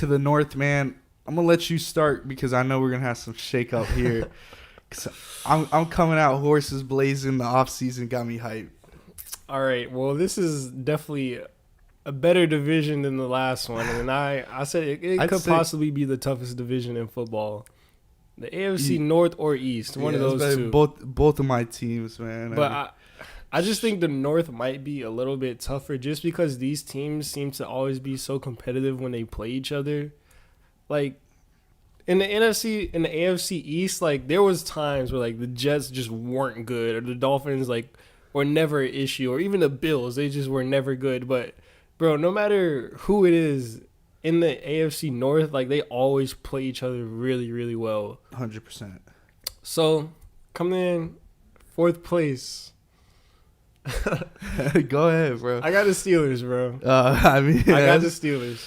to the North, man. I'm gonna let you start because I know we're gonna have some shake up here. Cause I'm coming out horses blazing. The off season got me hyped. All right. Well, this is definitely a better division than the last one, and I said it could possibly be the toughest division in football. The AFC North or East, one of those two. Both of my teams, man. But I just think the North might be a little bit tougher just because these teams seem to always be so competitive when they play each other. Like, in the NFC and the AFC East, like, there was times where, like, the Jets just weren't good, or the Dolphins, like, were never an issue, or even the Bills, they just were never good. But, bro, no matter who it is in the AFC North, like, they always play each other really, really well. 100%. So, coming in fourth place. Go ahead, bro. I got the Steelers, bro. I got the Steelers.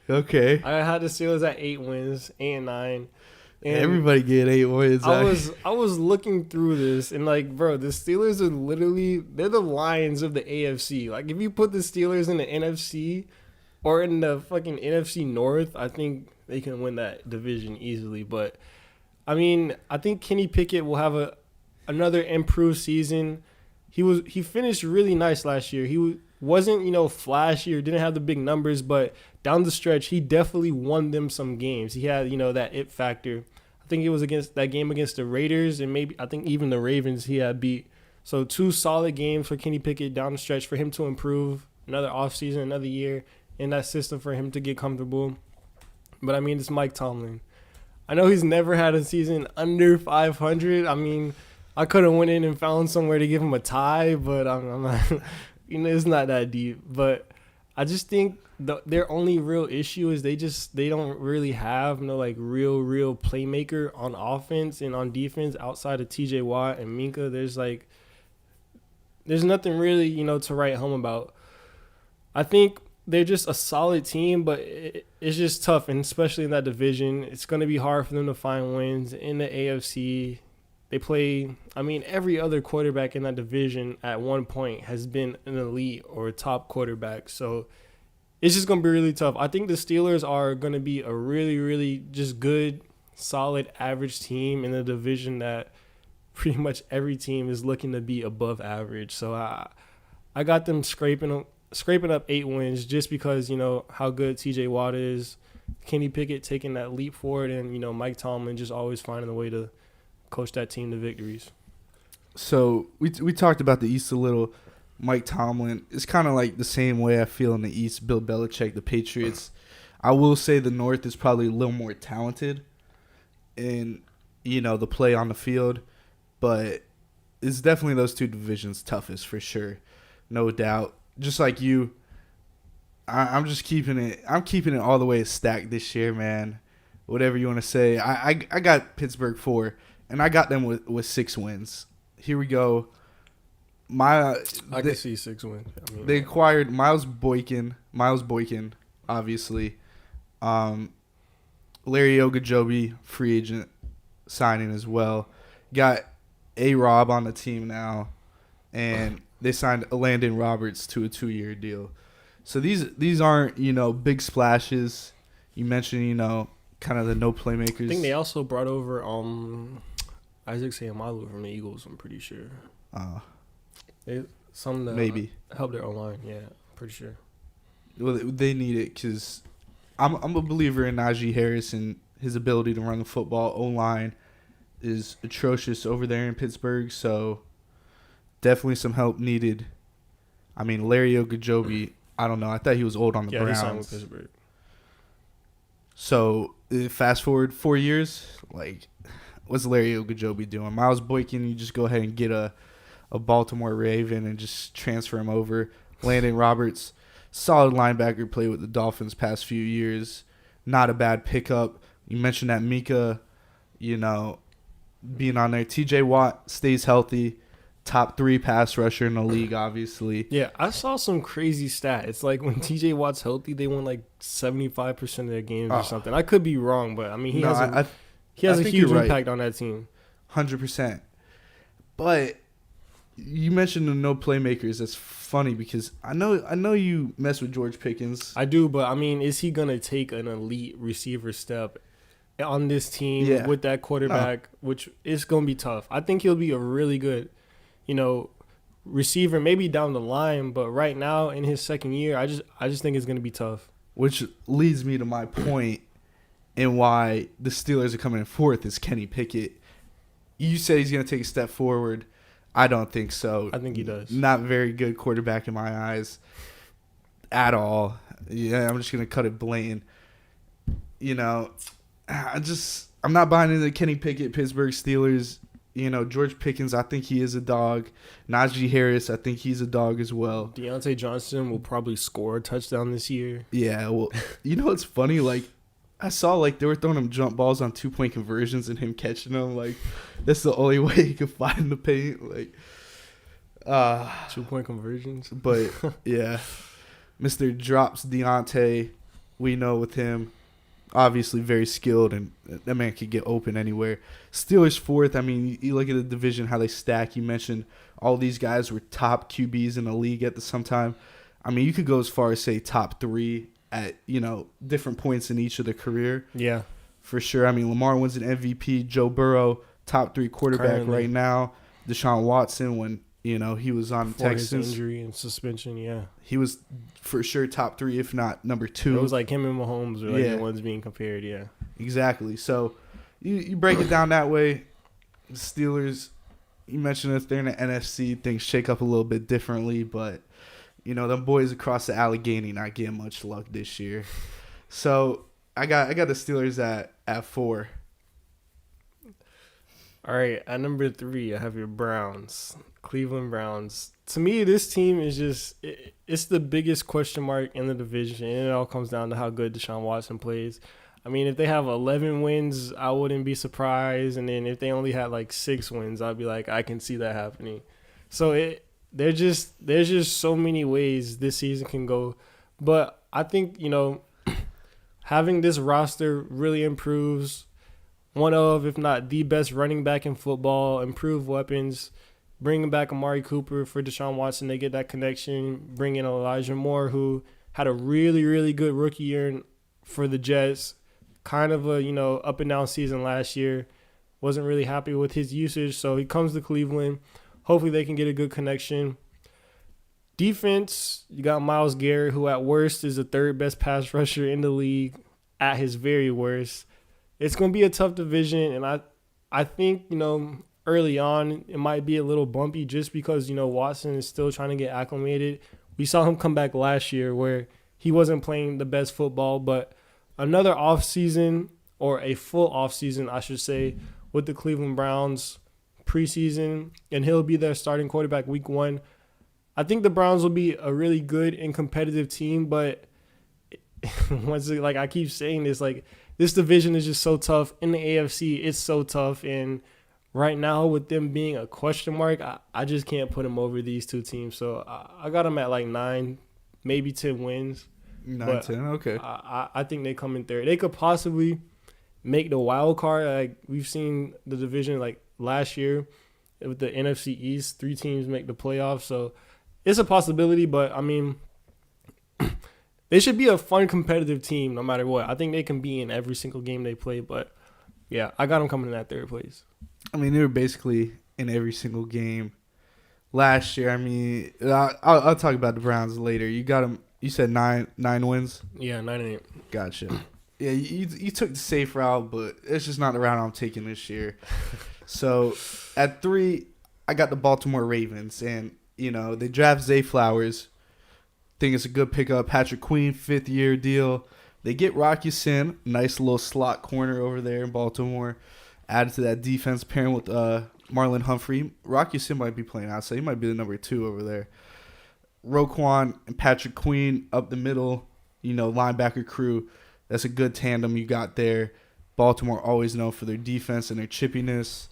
Okay. I had the Steelers at 8 wins, 8 and 9. And everybody get 8 wins. I was looking through this and, like, bro, the Steelers are they're the Lions of the AFC. Like, if you put the Steelers in the NFC or in the fucking NFC North, I think they can win that division easily. But I mean, I think Kenny Pickett will have another improved season. He finished really nice last year. He wasn't, flashy or didn't have the big numbers, but down the stretch, he definitely won them some games. He had, that it factor. I think it was against that game against the Raiders, and maybe I think even the Ravens he had beat. So 2 solid games for Kenny Pickett down the stretch for him to improve. Another offseason, another year in that system for him to get comfortable. But, I mean, it's Mike Tomlin. I know he's never had a season under 500. I mean, I could have went in and found somewhere to give him a tie, but I'm not, it's not that deep. But I just think their only real issue is they don't really have no, like, real playmaker on offense and on defense outside of TJ Watt and Minka. There's nothing really, to write home about. I think they're just a solid team, but it's just tough, and especially in that division, it's going to be hard for them to find wins. In the AFC, they play, every other quarterback in that division at one point has been an elite or a top quarterback. So it's just going to be really tough. I think the Steelers are going to be a really, really just good, solid, average team in a division that pretty much every team is looking to be above average. So I got them scraping up 8 wins just because, how good TJ Watt is, Kenny Pickett taking that leap forward, and, Mike Tomlin just always finding a way to coach that team to victories. So we talked about the East a little. Mike Tomlin is kind of like the same way I feel in the East. Bill Belichick, the Patriots. I will say the North is probably a little more talented in, the play on the field. But it's definitely those two divisions toughest for sure. No doubt. Just like you, I'm just keeping it. I'm keeping it all the way stacked this year, man. Whatever you want to say. I got Pittsburgh 4, and I got them with 6 wins. Here we go. I can see 6 wins. They acquired Miles Boykin, obviously. Larry Ogunjobi, free agent signing as well. Got A-Rob on the team now, and they signed Landon Roberts to a 2-year deal. So these aren't, big splashes. You mentioned, kind of the no playmakers. I think they also brought over Isaac Seumalo from the Eagles, I'm pretty sure. Maybe help their O-line, yeah, I'm pretty sure. Well, they need it because I'm a believer in Najee Harris and his ability to run the football. O-line is atrocious over there in Pittsburgh, so definitely some help needed. Larry Ogunjobi, I don't know. I thought he was old on the Browns. Yeah, he signed with Pittsburgh. So fast forward 4 years, like, what's Larry Ogunjobi doing? Miles Boykin, you just go ahead and get a Baltimore Raven and just transfer him over. Landon Roberts, solid linebacker, played with the Dolphins past few years. Not a bad pickup. You mentioned that Mika, being on there. TJ Watt stays healthy. Top 3 pass rusher in the league, obviously. Yeah, I saw some crazy stat. It's like when TJ Watt's healthy, they win like 75% of their games or something. I could be wrong, but he has a huge impact on that team. 100%. But You mentioned the no playmakers. That's funny because I know you mess with George Pickens. I do, but I mean, is he gonna take an elite receiver step on this team with that quarterback, which is gonna be tough? I think he'll be a really good, receiver maybe down the line, but right now in his second year, I just think it's gonna be tough. Which leads me to my point and why the Steelers are coming in fourth is Kenny Pickett. You said he's going to take a step forward. I don't think so. I think he does. Not very good quarterback in my eyes at all. Yeah, I'm just going to cut it blatant. I'm not buying into Kenny Pickett, Pittsburgh Steelers. George Pickens, I think he is a dog. Najee Harris, I think he's a dog as well. Deontay Johnson will probably score a touchdown this year. Yeah, well, what's funny? Like, I saw they were throwing him jump balls on 2-point conversions and him catching them. Like, that's the only way he could find the paint. Like, 2-point conversions. But yeah, Mr. Drops Deontay, we know with him, obviously very skilled, and that man could get open anywhere. Steelers fourth. I mean, you look at the division, how they stack. You mentioned all these guys were top QBs in the league at some time. I mean, you could go as far as say top 3 at different points in each of their career. Yeah, for sure. I mean, Lamar wins an MVP. Joe Burrow, top 3 quarterback currently right now. Deshaun Watson, when he was on for Texans, his injury and suspension. Yeah, he was for sure top 3, if not number 2. It was like him and Mahomes were the ones being compared. Yeah, exactly. So you break it down that way. The Steelers, you mentioned if they're in the NFC, things shake up a little bit differently, but them boys across the Allegheny not getting much luck this year. So I got the Steelers at 4. All right, at number 3, I have your Browns, Cleveland Browns. To me, this team is it's the biggest question mark in the division, and it all comes down to how good Deshaun Watson plays. I mean, if they have 11 wins, I wouldn't be surprised, and then if they only had 6 wins, I'd be like, I can see that happening. So there's just so many ways this season can go, but I think having this roster really improves one of, if not the best running back in football, improved weapons, bringing back Amari Cooper for Deshaun Watson, they get that connection, bring in Elijah Moore, who had a really, really good rookie year for the Jets, kind of a up and down season last year, wasn't really happy with his usage, so he comes to Cleveland. Hopefully they can get a good connection. Defense, you got Myles Garrett, who at worst is the 3rd best pass rusher in the league at his very worst. It's going to be a tough division, and I think, early on it might be a little bumpy just because, Watson is still trying to get acclimated. We saw him come back last year where he wasn't playing the best football, but another offseason, or a full offseason, I should say, with the Cleveland Browns preseason, and he'll be their starting quarterback week 1. I think the Browns will be a really good and competitive team, but once I keep saying this, this division is just so tough. In the AFC, it's so tough, and right now with them being a question mark, I just can't put them over these 2 teams. So I got them at 9, maybe 10 wins. 9, 10, okay. I think they come in 3rd. They could possibly make the wild card. We've seen the division last year with the NFC East, 3 teams make the playoffs, so it's a possibility, but I mean, they should be a fun, competitive team no matter what. I think they can be in every single game they play, but yeah, I got them coming in that 3rd place. I mean, they were basically in every single game last year. I mean, I'll talk about the Browns later. You got them. You said 9 wins. Yeah, 9-8. Gotcha. Yeah, you took the safe route, but it's just not the route I'm taking this year. So at 3, I got the Baltimore Ravens, and they draft Zay Flowers. Think it's a good pickup. Patrick Queen, 5th-year deal. They get Rocky Sin, nice little slot corner over there in Baltimore. Added to that defense, pairing with Marlon Humphrey. Rocky Sin might be playing outside. He might be the number 2 over there. Roquan and Patrick Queen up the middle, linebacker crew. That's a good tandem you got there. Baltimore always known for their defense and their chippiness.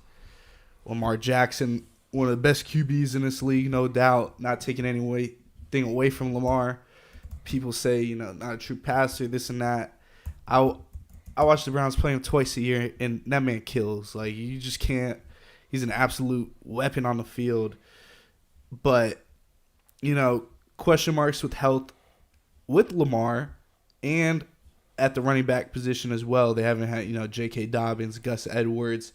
Lamar Jackson, one of the best QBs in this league, no doubt. Not taking anything away from Lamar. People say, not a true passer, this and that. I watch the Browns play him twice a year, and that man kills. You just can't. He's an absolute weapon on the field. But, question marks with health with Lamar and at the running back position as well. They haven't had, J.K. Dobbins, Gus Edwards.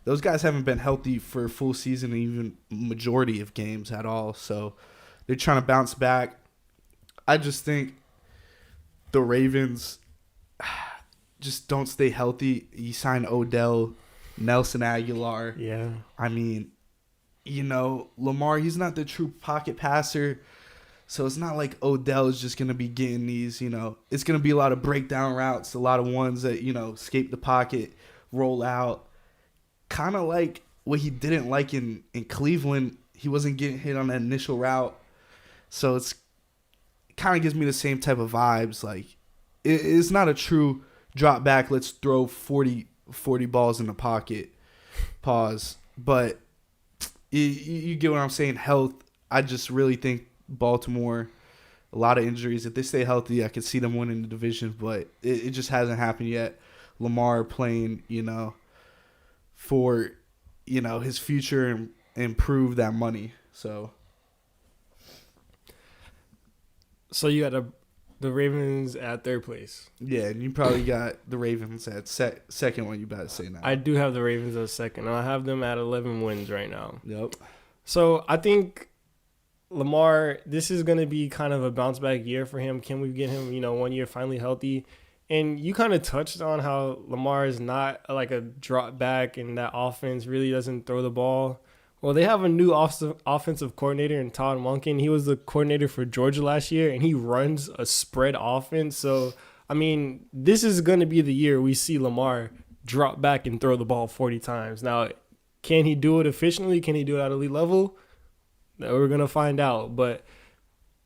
Those guys haven't been healthy for a full season, even majority of games at all. So they're trying to bounce back. I just think the Ravens just don't stay healthy. You sign Odell, Nelson Aguilar. Yeah. I mean, Lamar, he's not the true pocket passer. So it's not like Odell is just going to be getting these, it's going to be a lot of breakdown routes, a lot of ones that, escape the pocket, roll out. Kind of like what he didn't like in Cleveland. He wasn't getting hit on that initial route. So it kind of gives me the same type of vibes. Like, it's not a true drop back, let's throw 40 balls in the pocket. Pause. But you get what I'm saying, health. I just really think Baltimore, a lot of injuries. If they stay healthy, I could see them winning the division, but it just hasn't happened yet. Lamar playing, for, his future and improve that money. So you got the Ravens at third place. Yeah, and you probably got the Ravens at second one. You better say now. I do have the Ravens at second, and I have them at 11 wins right now. Yep. So I think Lamar, this is going to be kind of a bounce back year for him. Can we get him, 1 year finally healthy? And you kind of touched on how Lamar is not like a drop back and that offense really doesn't throw the ball. Well, they have a new offensive coordinator in Todd Monken. He was the coordinator for Georgia last year, and he runs a spread offense. So, this is going to be the year we see Lamar drop back and throw the ball 40 times. Now, can he do it efficiently? Can he do it at elite level? We're going to find out. But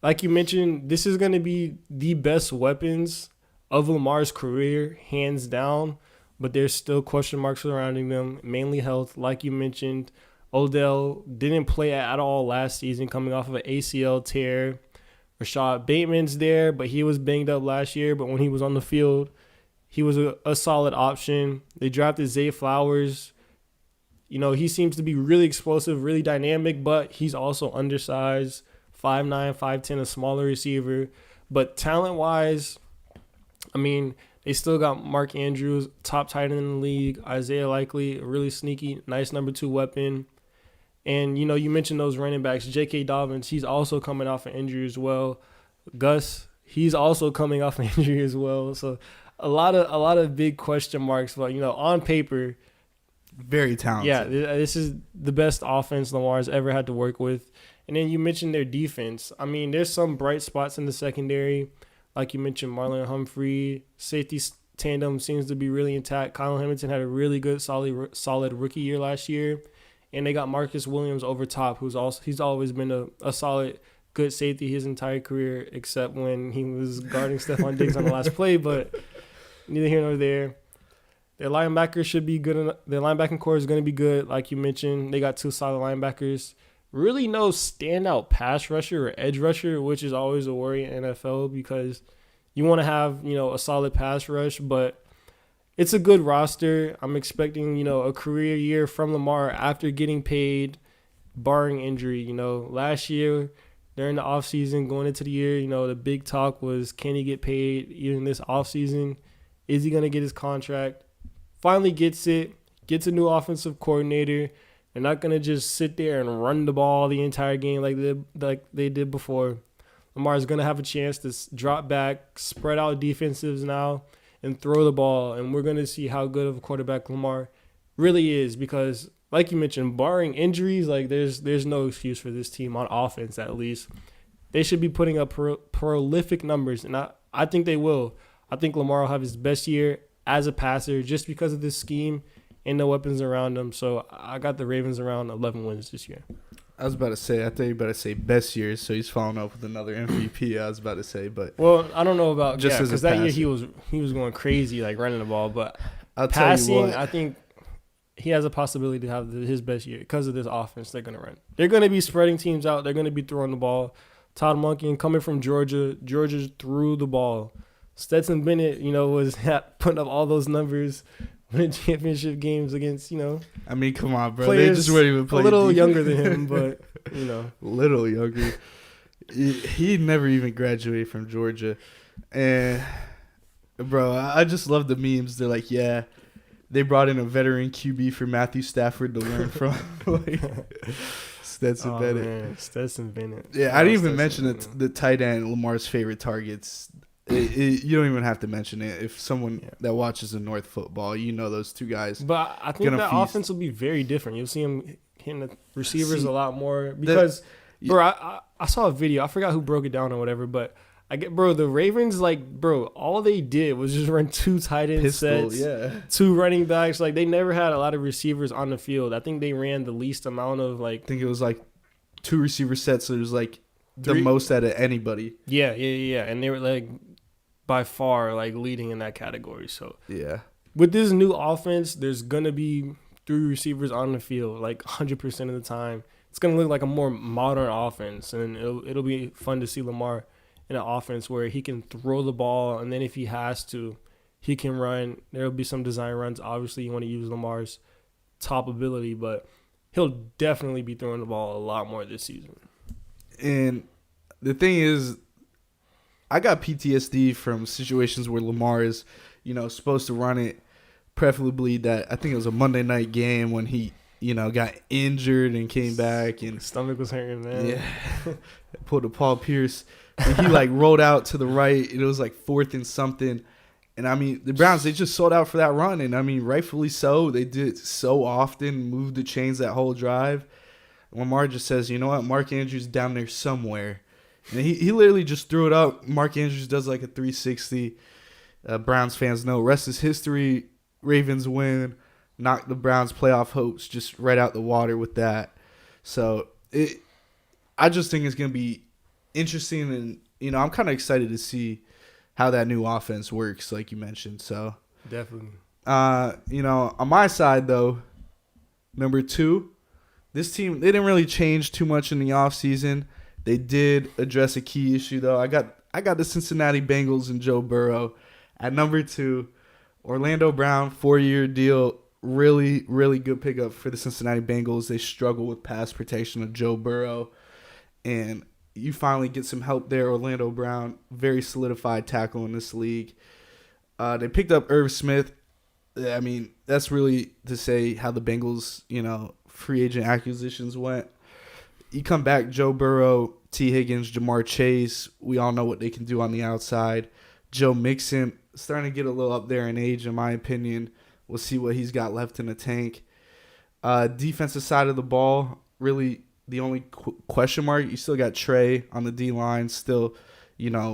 like you mentioned, this is going to be the best weapons of Lamar's career, hands down. But there's still question marks surrounding them, mainly health. Like you mentioned, Odell didn't play at all last season, coming off of an ACL tear. Rashad Bateman's there, but he was banged up last year. But when he was on the field, he was a solid option. They drafted Zay Flowers. He seems to be really explosive, really dynamic, but he's also undersized, 5'9", 5'10", a smaller receiver. But talent-wise, they still got Mark Andrews, top tight end in the league. Isaiah Likely, a really sneaky, nice number 2 weapon. And, you mentioned those running backs. J.K. Dobbins, he's also coming off an injury as well. Gus, he's also coming off an injury as well. So a lot of big question marks. But, on paper, very talented. Yeah, this is the best offense Lamar's ever had to work with. And then you mentioned their defense. There's some bright spots in the secondary. Like you mentioned, Marlon Humphrey, safety tandem seems to be really intact. Kyle Hamilton had a really good, solid rookie year last year. And they got Marcus Williams over top, he's always been a solid, good safety his entire career, except when he was guarding Stephon Diggs on the last play. But neither here nor there. Their linebackers should be good. Their linebacking core is going to be good. Like you mentioned, they got 2 solid linebackers. Really no standout pass rusher or edge rusher, which is always a worry in NFL because you want to have, a solid pass rush, but it's a good roster. I'm expecting, a career year from Lamar after getting paid, barring injury. Last year during the offseason, going into the year, the big talk was, can he get paid even this offseason? Is he going to get his contract? Finally gets it, gets a new offensive coordinator. They're not going to just sit there and run the ball the entire game like they did before. Lamar's going to have a chance to drop back, spread out defensives now, and throw the ball. And we're going to see how good of a quarterback Lamar really is because, like you mentioned, barring injuries, there's no excuse for this team on offense at least. They should be putting up prolific numbers, and I think they will. I think Lamar will have his best year as a passer just because of this scheme and the weapons around him. So I got the Ravens around 11 wins this year. I was about to say, I thought you better say best year, so he's following up with another MVP. I was about to say, but I don't know about because that year he was going crazy running the ball, but passing, I think he has a possibility to have his best year because of this offense they're going to run. They're going to be spreading teams out. They're going to be throwing the ball. Todd Monken coming from Georgia threw the ball. Stetson Bennett, was putting up all those numbers winning championship games against, I mean, come on, bro. They players just weren't even a playing little defense. younger than him, but, Little younger. He never even graduated from Georgia. And, bro, I just love the memes. They're like, yeah, they brought in a veteran QB for Matthew Stafford to learn from. Like, Stetson Bennett. Man, Stetson Bennett. Yeah, I didn't even mention the tight end, Lamar's favorite targets. You don't even have to mention it. If someone that watches the North football, those two guys. But I think that offense will be very different. You'll see him hitting the receivers a lot more because, bro, I saw a video. I forgot who broke it down or whatever, but the Ravens, all they did was just run 2 tight end sets, 2 running backs. Like, they never had a lot of receivers on the field. I think they ran the least amount of, I think it was 2 receiver sets. So it was the most out of anybody. Yeah. And they were by far leading in that category. So yeah, with this new offense, there's gonna be 3 receivers on the field 100% of the time. It's gonna look like a more modern offense, and it'll be fun to see Lamar in an offense where he can throw the ball, and then if he has to, he can run. There'll be some design runs. Obviously, you want to use Lamar's top ability, but he'll definitely be throwing the ball a lot more this season. And the thing is, I got PTSD from situations where Lamar is, supposed to run it. Preferably that, I think it was a Monday night game when he, got injured and came back and his stomach was hurting, man. Yeah, pulled a Paul Pierce. He rolled out to the right. And it was 4th and something. And I mean, the Browns, they just sold out for that run. And I mean, rightfully so. They did it so often, moved the chains that whole drive. Lamar just says, you know what, Mark Andrews down there somewhere. And he literally just threw it up. Mark Andrews does a 360. Browns fans know. Rest is history. Ravens win. Knock the Browns' playoff hopes just right out the water with that. So I just think it's going to be interesting. And, I'm kind of excited to see how that new offense works, like you mentioned. So definitely. On my side, though, number 2, this team, they didn't really change too much in the offseason. They did address a key issue, though. I got the Cincinnati Bengals and Joe Burrow at number 2. Orlando Brown, 4-year deal. Really, really good pickup for the Cincinnati Bengals. They struggle with pass protection of Joe Burrow. And you finally get some help there. Orlando Brown, very solidified tackle in this league. They picked up Irv Smith. I mean, that's really to say how the Bengals, free agent acquisitions went. You come back, Joe Burrow, T. Higgins, Jamar Chase. We all know what they can do on the outside. Joe Mixon, starting to get a little up there in age, in my opinion. We'll see what he's got left in the tank. Defensive side of the ball, really the only question mark. You still got Trey on the D-line, still,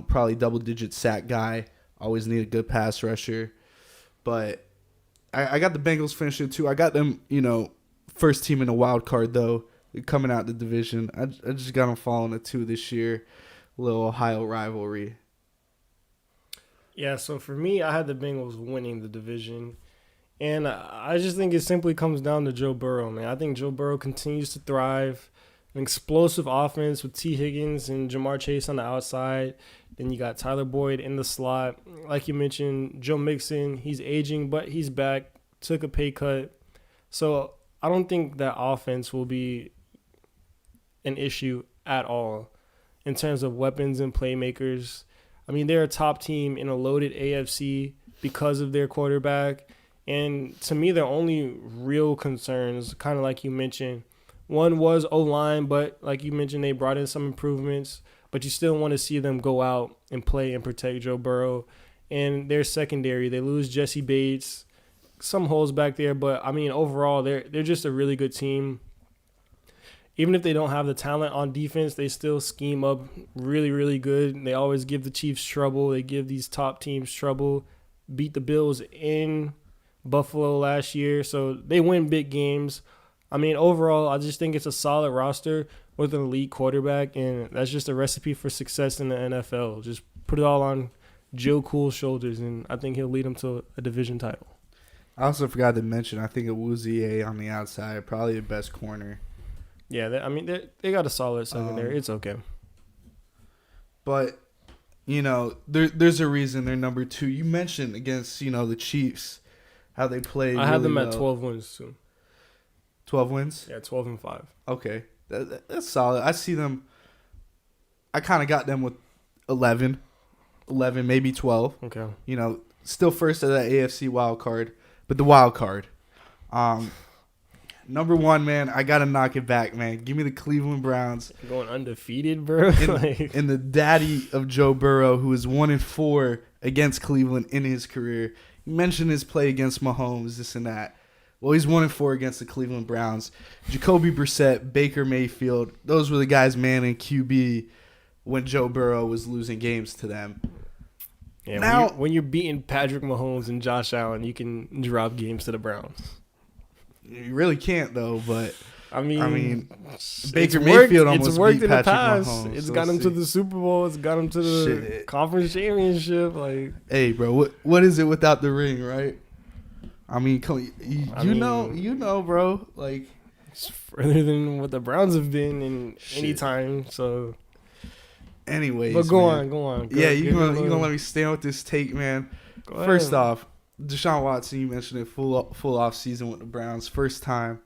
probably double-digit sack guy. Always need a good pass rusher. But I got the Bengals finishing too. I got them, first team in a wild card, though. Coming out the division. I just got them falling to 2 this year. A little Ohio rivalry. Yeah, so for me, I had the Bengals winning the division. And I just think it simply comes down to Joe Burrow, man. I think Joe Burrow continues to thrive. An explosive offense with T. Higgins and Jamar Chase on the outside. Then you got Tyler Boyd in the slot. Like you mentioned, Joe Mixon, he's aging, but he's back. Took a pay cut. So I don't think that offense will be an issue at all in terms of weapons and playmakers. I mean, they're a top team in a loaded AFC because of their quarterback. And to me, their only real concerns, kind of like you mentioned, one was O-line, but like you mentioned, they brought in some improvements. But you still want to see them go out and play and protect Joe Burrow. And their secondary, they lose Jesse Bates, some holes back there. But, I mean, overall, they're just a really good team. Even if they don't have the talent on defense, they still scheme up really, really good. They always give the Chiefs trouble. They give these top teams trouble. Beat the Bills in Buffalo last year. So they win big games. I mean, overall, I just think it's a solid roster with an elite quarterback, and that's just a recipe for success in the NFL. Just put it all on Joe Cool's shoulders, and I think he'll lead them to a division title. I also forgot to mention, I think Awuzie on the outside, probably the best corner. Yeah, they got a solid secondary. It's okay. But, there's a reason they're number 2. You mentioned against, the Chiefs, how they play. I had them really at well. 12 wins too. 12 wins. Yeah, 12-5. Okay, that's solid. I see them. I kind of got them with 11, maybe 12. Okay. You know, still first of that AFC wild card, but the wild card. Number one, man, I gotta knock it back, man. Give me the Cleveland Browns. Going undefeated, bro. And the daddy of Joe Burrow, who is 1-4 against Cleveland in his career. You mentioned his play against Mahomes, this and that. Well, he's 1-4 against the Cleveland Browns. Jacoby Brissett, Baker Mayfield, those were the guys manning QB when Joe Burrow was losing games to them. Yeah, now, when you're beating Patrick Mahomes and Josh Allen, you can drop games to the Browns. You really can't, though, but I mean Baker Mayfield almost it's worked beat in the Patrick past. Mahomes. It's So got him let's to see. the Super Bowl. It's got him to the Shit. conference championship. Like, Hey, bro, what is it without the ring, right? I mean, you know, bro. Like, it's further than what the Browns have been in any Shit. time. So, anyways, but go man. on. Yeah, you gonna let me stand with this take, man. Go ahead. First off, Deshaun Watson, you mentioned it, full off season with the Browns, first time.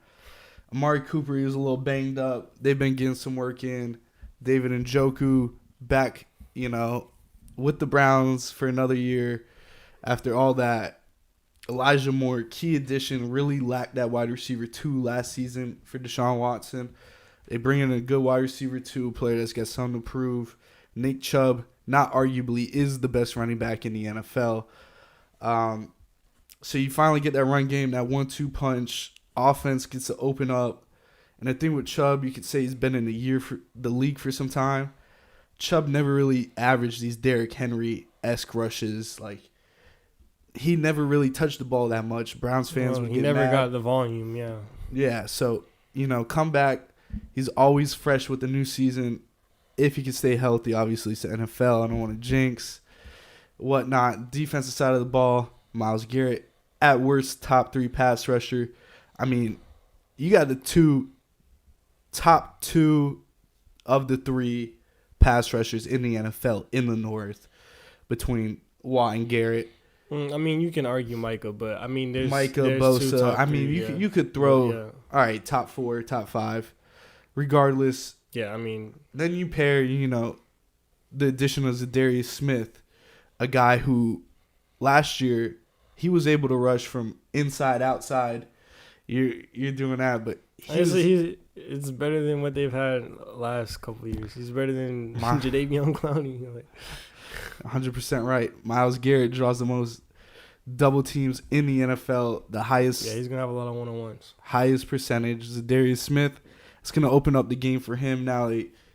Amari Cooper, he was a little banged up. They've been getting some work in. David Njoku back, with the Browns for another year. After all that, Elijah Moore, key addition, really lacked that wide receiver 2 last season for Deshaun Watson. They bring in a good wide receiver 2 player that's got something to prove. Nick Chubb, not arguably, is the best running back in the NFL. So you finally get that run game, that 1-2 punch. Offense gets to open up. And the thing with Chubb, you could say he's been in the league for some time. Chubb never really averaged these Derrick Henry-esque rushes. Like, he never really touched the ball that much. Browns fans would get He never mad. got the volume, yeah. Yeah, so, come back. He's always fresh with the new season. If he can stay healthy, obviously, it's the NFL. I don't want to jinx. Whatnot. Defensive side of the ball, Myles Garrett, at worst, top 3 pass rusher. I mean, you got the top two of the 3 pass rushers in the NFL in the North between Watt and Garrett. I mean, you can argue Micah, but I mean, there's Micah, there's Bosa. 2 top I mean, 3, you could throw, yeah. all right, top 4, top 5. Regardless, Yeah, I mean, then you pair, the addition of Zadarius Smith, a guy who last year he was able to rush from inside outside. You're doing that, but it's better than what they've had last couple of years. He's better than Jadeveon Clowney. Like, 100% right. Myles Garrett draws the most double teams in the NFL, the highest. yeah, he's gonna have a lot of one-on-ones. Highest percentage. Zadarius Smith, it's gonna open up the game for him now.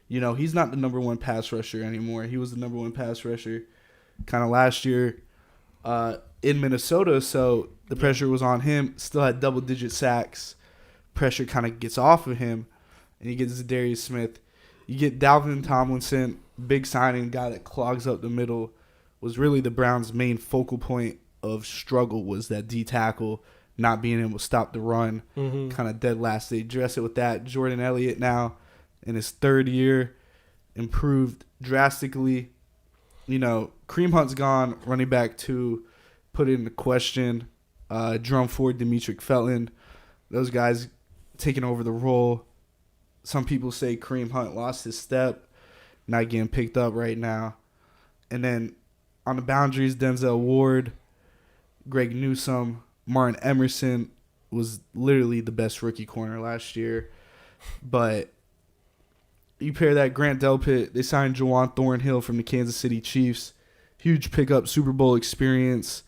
He's not the number 1 pass rusher anymore. He was the number 1 pass rusher kind of last year in Minnesota, so the pressure was on him. Still had double-digit sacks. Pressure kind of gets off of him, and you get Zadarius Smith. You get Dalvin Tomlinson, big signing, guy that clogs up the middle, was really the Browns' main focal point of struggle was that D tackle not being able to stop the run, kind of dead last. They address it with that. Jordan Elliott now in his 3rd year, improved drastically. Kareem Hunt's gone, running back 2, put it into question. Drum Ford, Demetric Felton, those guys taking over the role. Some people say Kareem Hunt lost his step, not getting picked up right now. And then on the boundaries, Denzel Ward, Greg Newsome, Martin Emerson was literally the best rookie corner last year. But you pair that Grant Delpit, they signed Juwan Thornhill from the Kansas City Chiefs. Huge pickup, Super Bowl experience.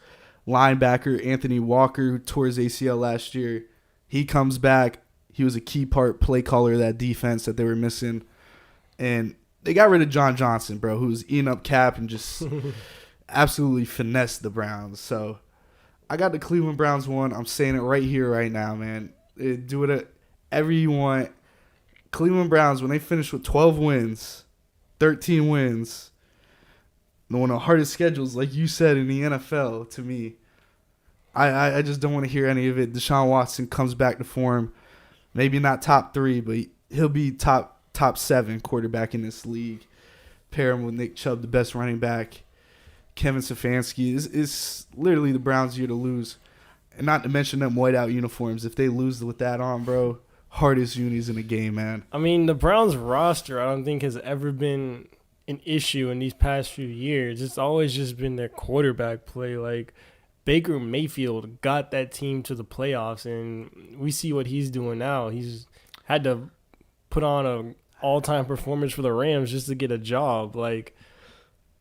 Linebacker Anthony Walker, who tore his ACL last year. He comes back. He was a key play caller of that defense that they were missing. And they got rid of John Johnson, bro, who was eating up cap and just absolutely finessed the Browns. So I got the Cleveland Browns 1. I'm saying it right here, right now, man. Do whatever you want. Cleveland Browns, when they finish with 12 wins, 13 wins, one of the hardest schedules, like you said, in the NFL, to me. I just don't want to hear any of it. Deshaun Watson comes back to form. Maybe not top 3, but he'll be top 7 quarterback in this league. Pair him with Nick Chubb, the best running back. Kevin Stefanski is literally the Browns' year to lose. And not to mention them whiteout uniforms. If they lose with that on, bro, hardest unis in the game, man. I mean, the Browns roster, I don't think has ever been an issue in these past few years. It's always just been their quarterback play. Like, Baker Mayfield got that team to the playoffs, and we see what he's doing now. He's had to put on a all-time performance for the Rams just to get a job. Like,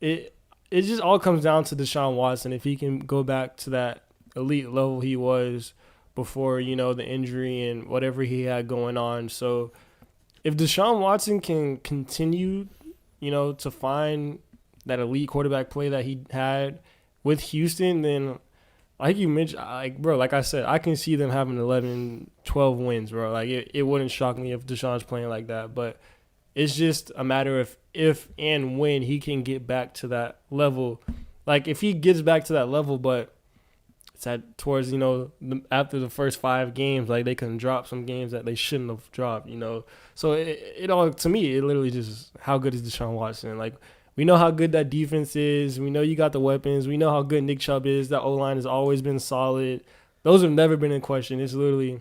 it just all comes down to Deshaun Watson. If he can go back to that elite level he was before, the injury and whatever he had going on. So if Deshaun Watson can continue, to find that elite quarterback play that he had with Houston, then like you mentioned, like I said, I can see them having 11, 12 wins, bro. Like, it wouldn't shock me if Deshaun's playing like that. But it's just a matter of if and when he can get back to that level. Like, if he gets back to that level, but it's towards, after the first 5 games, like, they can drop some games that they shouldn't have dropped, So it all, to me, it literally just, how good is Deshaun Watson? Like, we know how good that defense is. We know you got the weapons. We know how good Nick Chubb is. That O-line has always been solid. Those have never been in question. It's literally,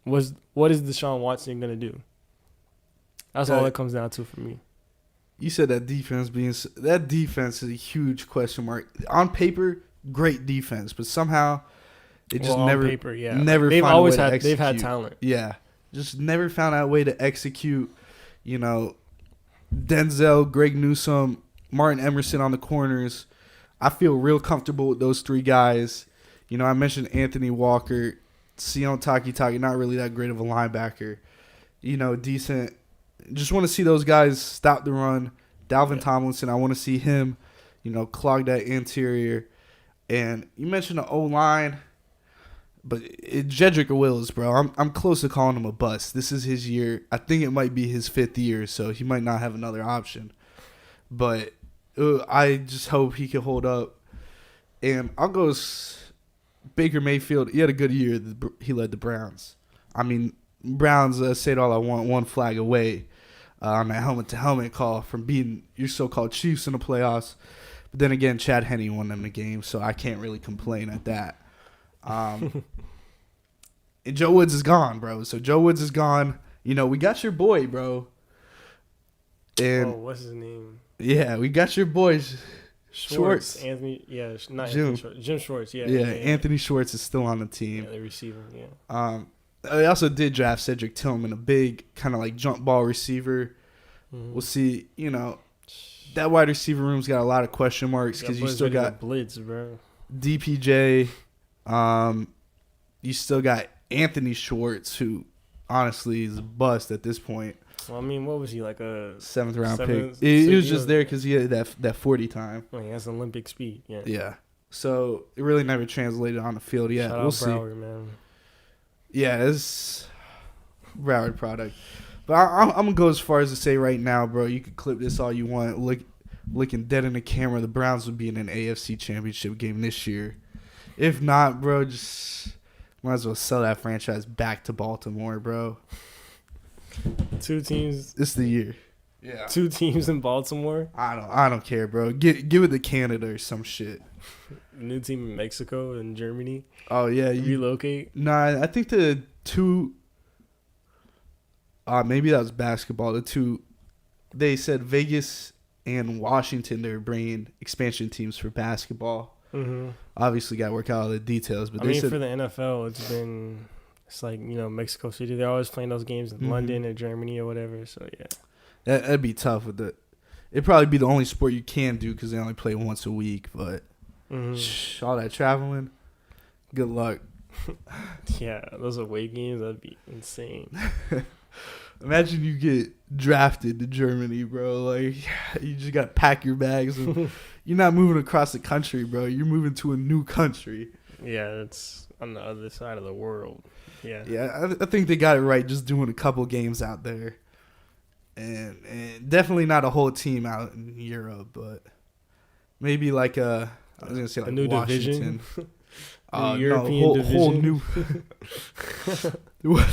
what is Deshaun Watson going to do? That's all it comes down to for me. You said that defense is a huge question mark. On paper, great defense, but somehow they just on never paper, yeah. never they've find always a way to had execute. they've had talent. Yeah. Just never found out a way to execute, Denzel, Greg Newsome, Martin Emerson on the corners. I feel real comfortable with those 3 guys. I mentioned Anthony Walker, Sion Takitaki, not really that great of a linebacker. Decent. Just want to see those guys stop the run. Dalvin Tomlinson, I want to see him, clog that interior. And you mentioned the O-line, but Jedrick Wills, bro, I'm close to calling him a bust. This is his year. I think it might be his 5th year, so he might not have another option. But I just hope he can hold up. And I'll go Baker Mayfield. He had a good year. He led the Browns. I mean, Browns, say it all I want, 1 flag away on that helmet-to-helmet call from beating your so-called Chiefs in the playoffs. But then again, Chad Henne won them the game, so I can't really complain at that. And Joe Woods is gone, bro. So Joe Woods is gone. We got your boy, bro. And what's his name? Yeah, we got your boy Schwartz. Anthony, not Jim. Anthony Schwartz. Jim Schwartz, yeah. Anthony Schwartz is still on the team. Yeah, the receiver, yeah. They also did draft Cedric Tillman, a big kind of like jump ball receiver. Mm-hmm. We'll see, that wide receiver room's got a lot of question marks because you still got blitz, bro. DPJ. You still got Anthony Schwartz, who honestly is a bust at this point. Well, I mean, what was he, like a 7th round pick? He was just there because he had that 40 time. Well, he has Olympic speed. Yeah. Yeah. So it really never translated on the field yet. Shout we'll out see. Broward, man. Yeah, it's Broward product. But I'm gonna go as far as to say right now, bro. You can clip this all you want. Looking dead in the camera, the Browns would be in an AFC Championship game this year. If not, bro, just might as well sell that franchise back to Baltimore, bro. 2 teams. It's the year. Yeah. 2 teams in Baltimore. I don't care, bro. Give it to Canada or some shit. New team in Mexico and Germany. Oh yeah, relocate. Nah, I think the 2. Maybe that was basketball. The 2. They said Vegas and Washington. They're bringing expansion teams for basketball. Mm-hmm. Obviously, got to work out all the details. But I mean, for the NFL, it's like Mexico City. They're always playing those games in London or Germany or whatever. So yeah, that'd be tough with the. It'd probably be the only sport you can do because they only play once a week. But all that traveling, good luck. Yeah, those away games, that'd be insane. Imagine you get drafted to Germany, bro. Like, you just got to pack your bags. And you're not moving across the country, bro. You're moving to a new country. Yeah, it's on the other side of the world. Yeah. Yeah, I think they got it right just doing a couple games out there. And definitely not a whole team out in Europe, but maybe like I was going to say like a new Washington. Division? European division. Whole new. What?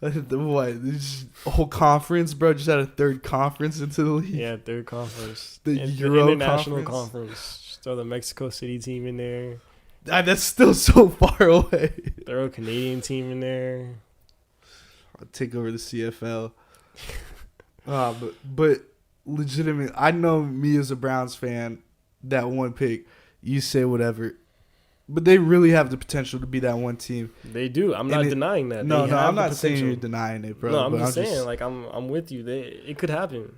Just a whole conference, bro? Just had a 3rd conference into the league? Yeah, 3rd conference. The Euro International conference. Just throw the Mexico City team in there. That's still so far away. Throw a Canadian team in there. I'll take over the CFL. But legitimate. I know me as a Browns fan, that one pick, you say whatever, but they really have the potential to be that one team. They do. I'm not denying that. No, I'm not saying you're denying it, bro. No, I'm just saying, like, I'm with you. It could happen.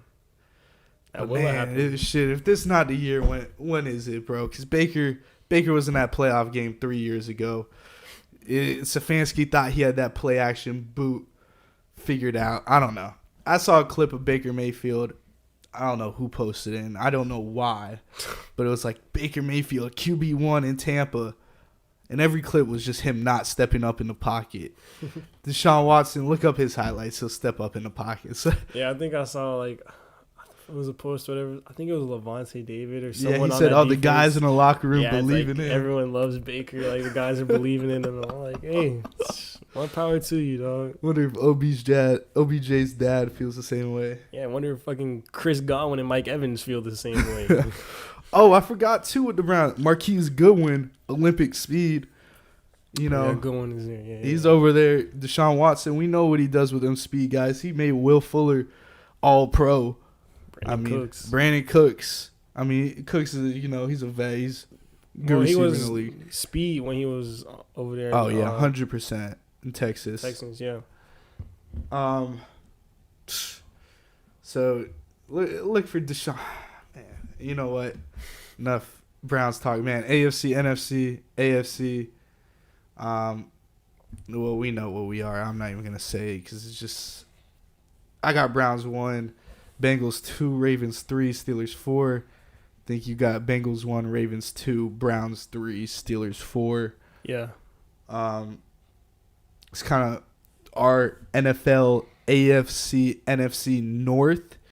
That will happen. If this is not the year, when is it, bro? Because Baker was in that playoff game 3 years ago. Stefanski thought he had that play action boot figured out. I don't know. I saw a clip of Baker Mayfield. I don't know who posted it, and I don't know why, but it was like Baker Mayfield, QB1 in Tampa, and every clip was just him not stepping up in the pocket. Deshaun Watson, look up his highlights. He'll step up in the pocket. So, yeah, I think I saw, like, it was a post, whatever. I think it was Levante David or someone. Yeah, he said, "Oh, the guys in the locker room believe in it. Everyone loves Baker. Like, the guys are believing in him." And I'm like, hey, more power to you, dog. Wonder if OBJ's dad feels the same way. Yeah, I wonder if fucking Chris Godwin and Mike Evans feel the same way. Oh, I forgot too with the Browns. Marquise Goodwin, Olympic speed. You know, yeah, Goodwin is there. Yeah, he's over there. Deshaun Watson, we know what he does with them speed guys. He made Will Fuller all pro. Brandon Cooks. I mean, Cooks is, he's a vet. He's good receiver in the league. Speed when he was over there. Oh, yeah, 100% in Texas. Texans, yeah. So, look for Deshaun. Man, you know what? Enough Browns talk, man. AFC, NFC, AFC. Well, we know what we are. I'm not even going to say because it's just... I got Browns 1. Bengals 2, Ravens 3, Steelers 4. I think you got Bengals 1, Ravens 2, Browns 3, Steelers 4. Yeah. It's kind of our NFL, AFC, NFC North.